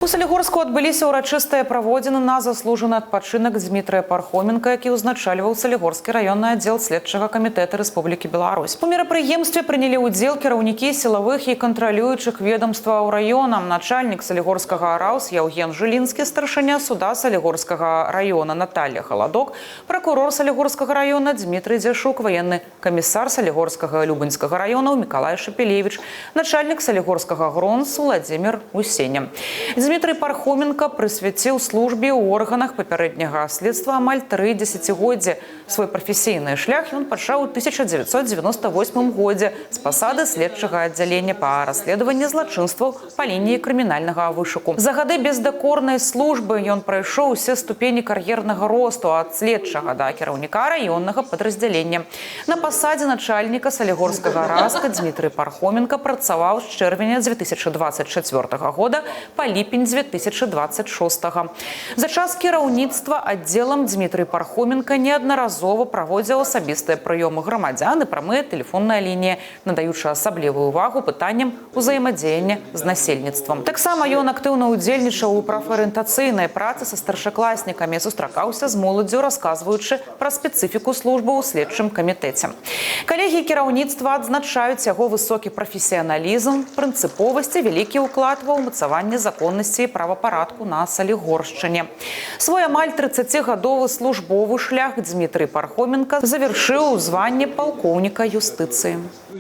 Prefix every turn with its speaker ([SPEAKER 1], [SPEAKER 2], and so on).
[SPEAKER 1] У Салігорску адбыліся ўрачыстыя праводзіны на заслужаны адпачынак Дмітрыя Пархоменка, які ўзначальваў Салігорскі раённы аддзел следчага камітэта Рэспублікі Беларусь. У мерапрыемстве прынялі ўдзел кіраўнікі сілавых і кантралюючых ведомстваў раёна, начальнік Салігорскага РАУС Яўген Жылінскі, старшыня суда Салігорскага раёна Наталья Халадок, пракурор Салігорскага раёна Дмітрый Дзяшук, военны камісар Салігорскага Любаньскага раёна Мікалай Шапелевіч, начальнік Салігорскага ГРОНС Владзімір Усеня. Дмітрый Пархоменка прысвяціў службе ў органах папярэдняга следства амаль 3 дзесяцігоддзі. Свой прафесійны шлях ён пачаў у 1998 годзе з пасады следчага аддзялення па расследаванні злачынстваў па лініі крымінальнага вышуку. За гады бездакорнай службы ён прайшоў усе ступені кар'ернага росту ад следчага да кіраўніка раённага падраздзялення. На пасадзе начальніка Салігорскага РАСКа Дмітрый Пархоменка працаваў з чэрвеня 2024 года па ліпень 2026. За час кіраўніцтва аддзелам Дмітрый Пархоменка неаднаразова праводзіў асабістыя прыёмы грамадзян і прамыя тэлефонныя лініі, надаючы асаблівую ўвагу пытанням узаемадзеяння з насельніцтвам. Таксама ён актыўна ўдзельнічаў у прафарыентацыйнай працы са старшакласнікамі, сустракаўся з моладдзю, расказваючы пра спецыфіку службы ў следчым камітэце. Калегі кіраўніцтва адзначаюць яго высокі прафесіяналізм, прынцыповасць і вялікі ўклад ва ўмацаванне законнасці і правапарадку на Салігоршчыне. Свой амаль 30-гадовы службовы шлях Дмітрый Пархоменка завяршыў у званні палкоўніка юстыцыі.